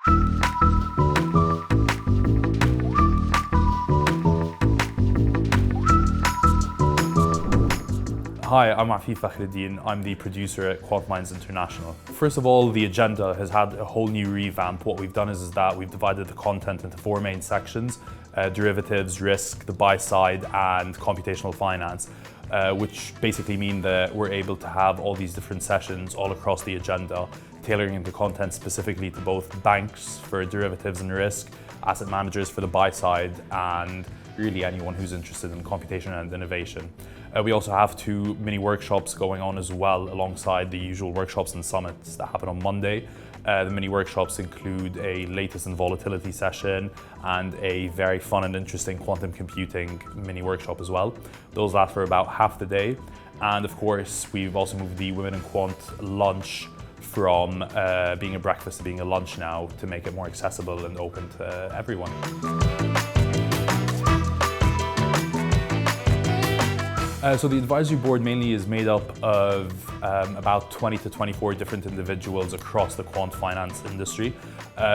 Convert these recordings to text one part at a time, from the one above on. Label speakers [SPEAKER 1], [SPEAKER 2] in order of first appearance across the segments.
[SPEAKER 1] Hi, I'm Afif Fakhreddine. I'm the producer at QuantMinds International. First of all, the agenda has had a whole new revamp. What we've done is that we've divided the content into 4 main sections: derivatives, risk, the buy side, and computational finance, which basically mean that we're able to have all these different sessions all across the agenda, tailoring the content specifically to both banks for derivatives and risk, asset managers for the buy side, and really anyone who's interested in computation and innovation. We also have 2 mini workshops going on as well, alongside the usual workshops and summits that happen on Monday. The mini workshops include a latest in volatility session and a very fun and interesting quantum computing mini workshop as well. Those last for about half the day. And of course, we've also moved the Women in Quant lunch from being a breakfast to being a lunch now, to make it more accessible and open to everyone. So the advisory board mainly is made up of about 20 to 24 different individuals across the quant finance industry.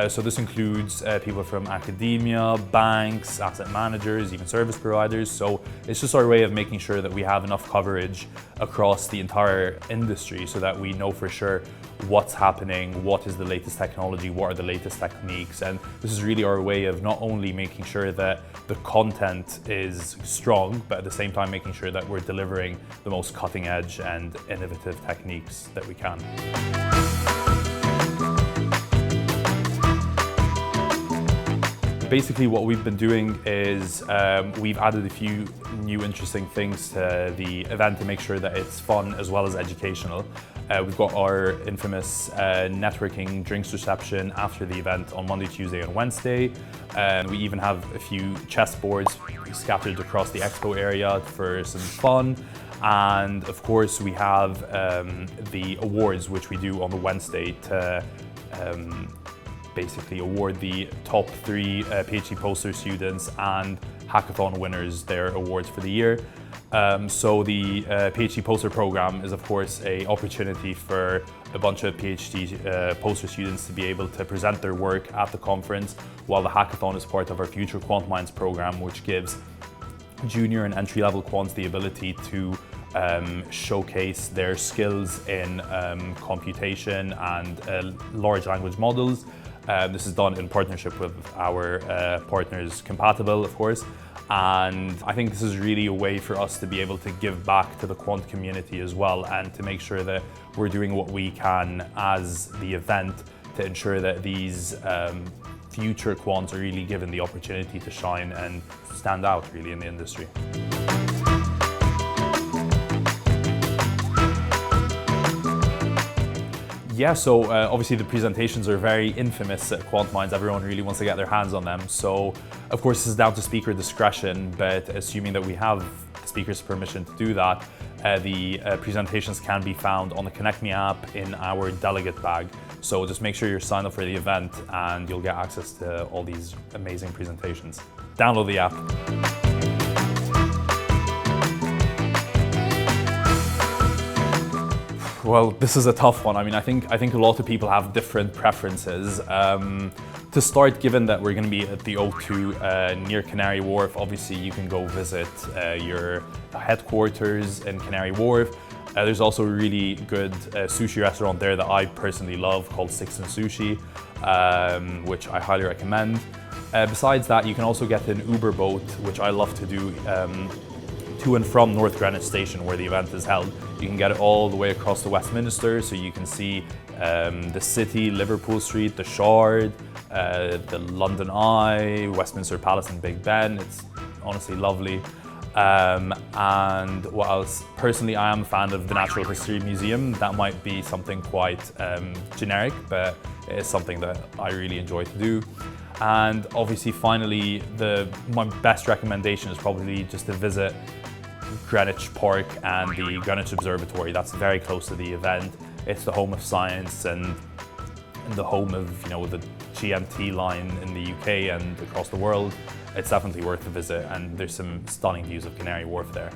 [SPEAKER 1] So this includes people from academia, banks, asset managers, even service providers. So it's just our way of making sure that we have enough coverage across the entire industry so that we know for sure what's happening, what is the latest technology, what are the latest techniques. And this is really our way of not only making sure that the content is strong, but at the same time making sure that we're delivering the most cutting edge and innovative techniques that we can. Basically what we've been doing is we've added a few new interesting things to the event to make sure that it's fun as well as educational. We've got our infamous networking drinks reception after the event on Monday, Tuesday and Wednesday. And we even have a few chessboards scattered across the expo area for some fun. And of course we have the awards, which we do on the Wednesday to basically award the top 3 PhD poster students and hackathon winners their awards for the year. So the PhD poster program is of course an opportunity for a bunch of PhD poster students to be able to present their work at the conference, while the hackathon is part of our future QuantMinds program, which gives junior and entry-level quants the ability to showcase their skills in computation and large language models. This is done in partnership with our partners Compatible, of course. And I think this is really a way for us to be able to give back to the quant community as well, and to make sure that we're doing what we can as the event to ensure that these future quants are really given the opportunity to shine and stand out really in the industry. Yeah, so obviously the presentations are very infamous at QuantMinds. Everyone really wants to get their hands on them. So of course this is down to speaker discretion, but assuming that we have the speaker's permission to do that, the presentations can be found on the Connect Me app in our delegate bag. So just make sure you're signed up for the event and you'll get access to all these amazing presentations. Download the app. Well, this is a tough one. I mean, I think a lot of people have different preferences. To start, given that we're going to be at the O2 near Canary Wharf, obviously you can go visit your headquarters in Canary Wharf. There's also a really good sushi restaurant there that I personally love called Six and Sushi, which I highly recommend. Besides that, you can also get an Uber boat, which I love to do, to and from North Greenwich Station where the event is held. You can get it all the way across to Westminster, so you can see the City, Liverpool Street, the Shard, the London Eye, Westminster Palace and Big Ben. It's honestly lovely. And what else? Personally, I am a fan of the Natural History Museum. That might be something quite generic, but it is something that I really enjoy to do. And obviously, finally, my best recommendation is probably just to visit Greenwich Park and the Greenwich Observatory. That's very close to the event. It's the home of science and the home of, the GMT line in the UK and across the world. It's definitely worth a visit, and there's some stunning views of Canary Wharf there.